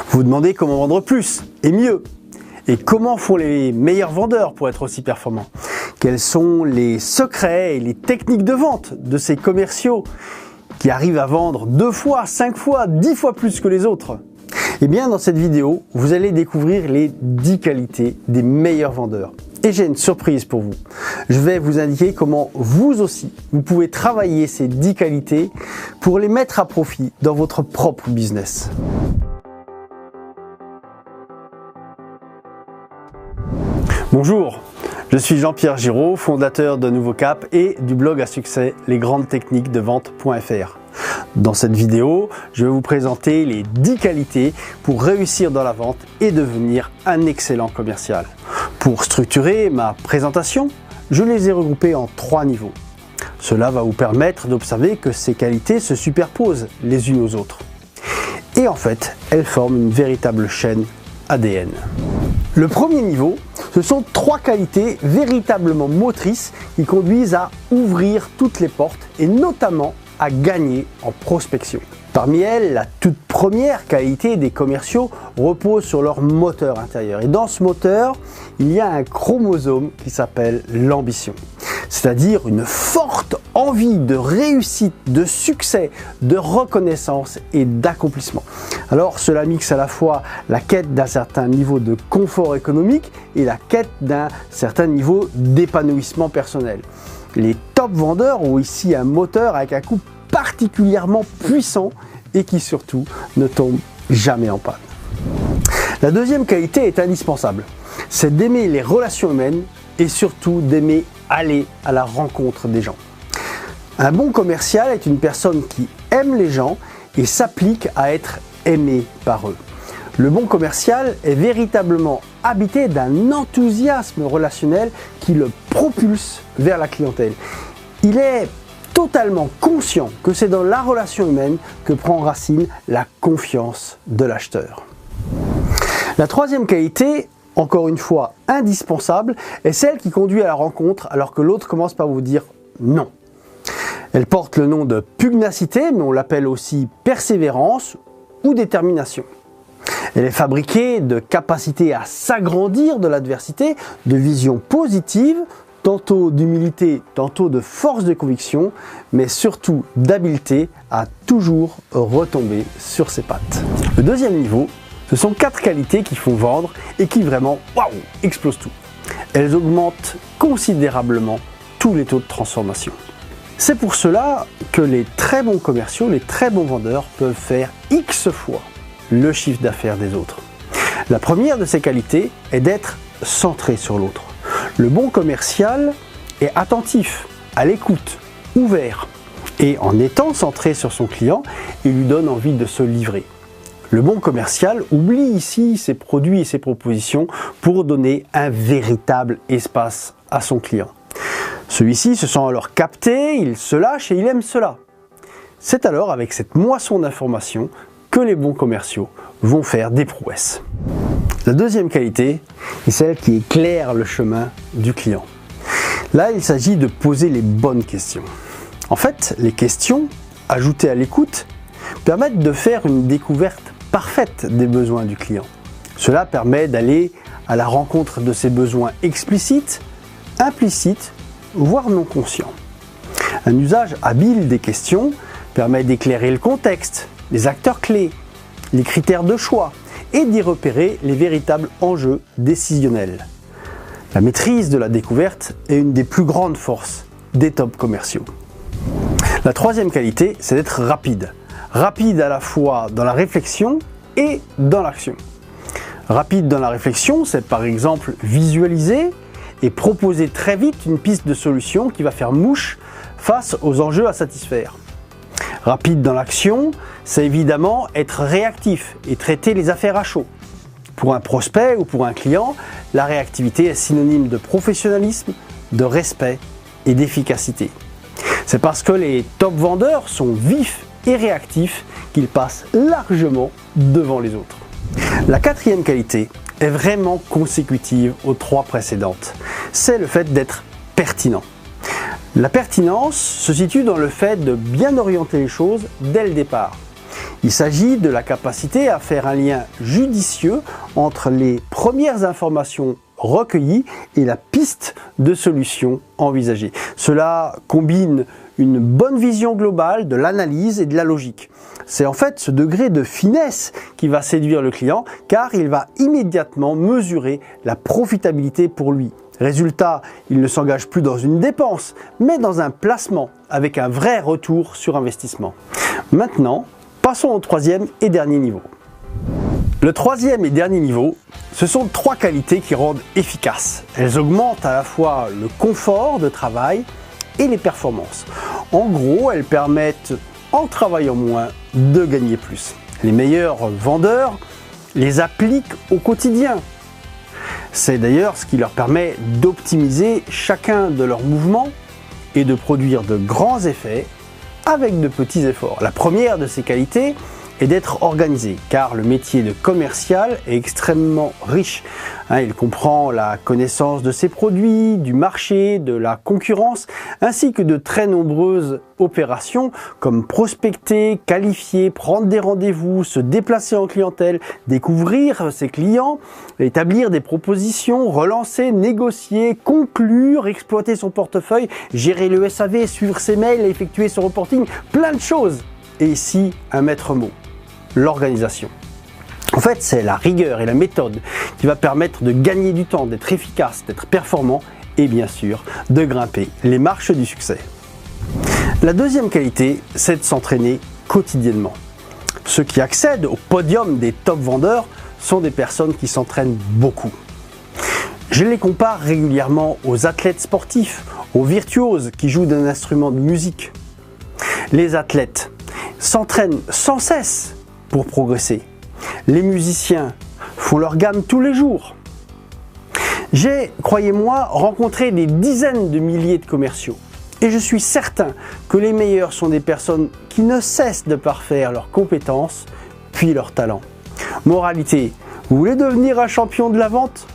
Vous vous demandez comment vendre plus et mieux. Et comment font les meilleurs vendeurs pour être aussi performants? Quels sont les secrets et les techniques de vente de ces commerciaux qui arrivent à vendre 2 fois, 5 fois, 10 fois plus que les autres? Eh bien, dans cette vidéo, vous allez découvrir les 10 qualités des meilleurs vendeurs. Et j'ai une surprise pour vous. Je vais vous indiquer comment vous aussi, vous pouvez travailler ces 10 qualités pour les mettre à profit dans votre propre business. Bonjour, je suis Jean-Pierre Giraud, fondateur de Nouveau Cap et du blog à succès lesgrandestechniquesdevente.fr. Dans cette vidéo, je vais vous présenter les 10 qualités pour réussir dans la vente et devenir un excellent commercial. Pour structurer ma présentation, je les ai regroupées en 3 niveaux. Cela va vous permettre d'observer que ces qualités se superposent les unes aux autres. Et en fait, elles forment une véritable chaîne ADN. Le premier niveau, ce sont 3 qualités véritablement motrices qui conduisent à ouvrir toutes les portes et notamment à gagner en prospection. Parmi elles, la toute première qualité des commerciaux repose sur leur moteur intérieur. Et dans ce moteur, il y a un chromosome qui s'appelle l'ambition. C'est-à-dire une forte envie de réussite, de succès, de reconnaissance et d'accomplissement. Alors cela mixe à la fois la quête d'un certain niveau de confort économique et la quête d'un certain niveau d'épanouissement personnel. Les top vendeurs ont ici un moteur avec un coup particulièrement puissant et qui surtout ne tombe jamais en panne. La deuxième qualité est indispensable, c'est d'aimer les relations humaines et surtout d'aimer aller à la rencontre des gens. Un bon commercial est une personne qui aime les gens et s'applique à être aimé par eux. Le bon commercial est véritablement habité d'un enthousiasme relationnel qui le propulse vers la clientèle. Il est totalement conscient que c'est dans la relation humaine que prend racine la confiance de l'acheteur. La troisième qualité, encore une fois indispensable, est celle qui conduit à la rencontre alors que l'autre commence par vous dire non. Elle porte le nom de pugnacité, mais on l'appelle aussi persévérance ou détermination. Elle est fabriquée de capacité à s'agrandir de l'adversité, de vision positive, tantôt d'humilité, tantôt de force de conviction, mais surtout d'habileté à toujours retomber sur ses pattes. Le deuxième niveau, ce sont 4 qualités qui font vendre et qui vraiment, waouh, explosent tout. Elles augmentent considérablement tous les taux de transformation. C'est pour cela que les très bons commerciaux, les très bons vendeurs peuvent faire X fois le chiffre d'affaires des autres. La première de ces qualités est d'être centré sur l'autre. Le bon commercial est attentif, à l'écoute, ouvert. Et en étant centré sur son client, il lui donne envie de se livrer. Le bon commercial oublie ici ses produits et ses propositions pour donner un véritable espace à son client. Celui-ci se sent alors capté, il se lâche et il aime cela. C'est alors avec cette moisson d'informations que les bons commerciaux vont faire des prouesses. La deuxième qualité est celle qui éclaire le chemin du client. Là, il s'agit de poser les bonnes questions. En fait, les questions, ajoutées à l'écoute, permettent de faire une découverte parfaite des besoins du client. Cela permet d'aller à la rencontre de ses besoins explicites, implicites, voire non conscients. Un usage habile des questions permet d'éclairer le contexte, les acteurs clés, les critères de choix et d'y repérer les véritables enjeux décisionnels. La maîtrise de la découverte est une des plus grandes forces des top commerciaux. La troisième qualité, c'est d'être rapide. Rapide à la fois dans la réflexion et dans l'action. Rapide dans la réflexion, c'est par exemple visualiser et proposer très vite une piste de solution qui va faire mouche face aux enjeux à satisfaire. Rapide dans l'action, c'est évidemment être réactif et traiter les affaires à chaud. Pour un prospect ou pour un client, la réactivité est synonyme de professionnalisme, de respect et d'efficacité. C'est parce que les top vendeurs sont vifs et réactifs qu'ils passent largement devant les autres. La quatrième qualité est vraiment consécutive aux 3 précédentes. C'est le fait d'être pertinent. La pertinence se situe dans le fait de bien orienter les choses dès le départ. Il s'agit de la capacité à faire un lien judicieux entre les premières informations recueillies et la piste de solution envisagée. Cela combine une bonne vision globale de l'analyse et de la logique. C'est en fait ce degré de finesse qui va séduire le client car il va immédiatement mesurer la profitabilité pour lui. Résultat, il ne s'engage plus dans une dépense, mais dans un placement avec un vrai retour sur investissement. Maintenant, passons au troisième et dernier niveau. Le troisième et dernier niveau, ce sont 3 qualités qui rendent efficaces. Elles augmentent à la fois le confort de travail et les performances. En gros, elles permettent, en travaillant moins, de gagner plus. Les meilleurs vendeurs les appliquent au quotidien. C'est d'ailleurs ce qui leur permet d'optimiser chacun de leurs mouvements et de produire de grands effets avec de petits efforts. La première de ces qualités est d'être organisé, car le métier de commercial est extrêmement riche. Il comprend la connaissance de ses produits, du marché, de la concurrence, ainsi que de très nombreuses opérations comme prospecter, qualifier, prendre des rendez-vous, se déplacer en clientèle, découvrir ses clients, établir des propositions, relancer, négocier, conclure, exploiter son portefeuille, gérer le SAV, suivre ses mails, effectuer son reporting, plein de choses. Et ici, un maître mot. L'organisation. En fait, c'est la rigueur et la méthode qui va permettre de gagner du temps, d'être efficace, d'être performant et bien sûr de grimper les marches du succès. La deuxième qualité, c'est de s'entraîner quotidiennement. Ceux qui accèdent au podium des top vendeurs sont des personnes qui s'entraînent beaucoup. Je les compare régulièrement aux athlètes sportifs, aux virtuoses qui jouent d'un instrument de musique. Les athlètes s'entraînent sans cesse pour progresser. Les musiciens font leur gamme tous les jours. J'ai, croyez-moi, rencontré des dizaines de milliers de commerciaux et je suis certain que les meilleurs sont des personnes qui ne cessent de parfaire leurs compétences puis leurs talents. Moralité, vous voulez devenir un champion de la vente?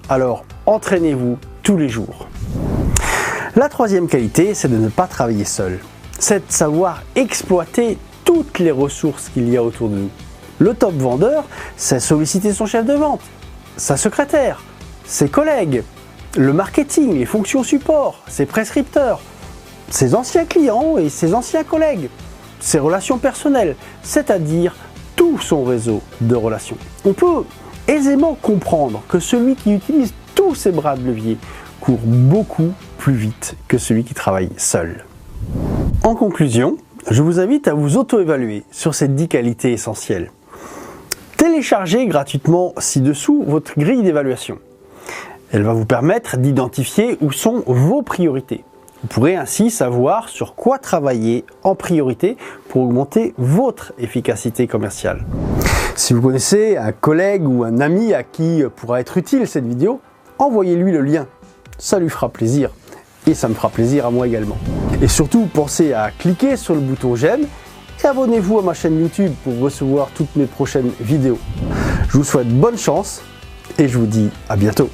Alors entraînez-vous tous les jours. La troisième qualité, c'est de ne pas travailler seul. C'est de savoir exploiter toutes les ressources qu'il y a autour de nous. Le top vendeur, c'est solliciter son chef de vente, sa secrétaire, ses collègues, le marketing, les fonctions support, ses prescripteurs, ses anciens clients et ses anciens collègues, ses relations personnelles, c'est-à-dire tout son réseau de relations. On peut aisément comprendre que celui qui utilise tous ses bras de levier court beaucoup plus vite que celui qui travaille seul. En conclusion, je vous invite à vous auto-évaluer sur ces 10 qualités essentielles. Téléchargez gratuitement ci-dessous votre grille d'évaluation. Elle va vous permettre d'identifier où sont vos priorités. Vous pourrez ainsi savoir sur quoi travailler en priorité pour augmenter votre efficacité commerciale. Si vous connaissez un collègue ou un ami à qui pourra être utile cette vidéo, envoyez-lui le lien. Ça lui fera plaisir et ça me fera plaisir à moi également. Et surtout, pensez à cliquer sur le bouton j'aime et abonnez-vous à ma chaîne YouTube pour recevoir toutes mes prochaines vidéos. Je vous souhaite bonne chance et je vous dis à bientôt.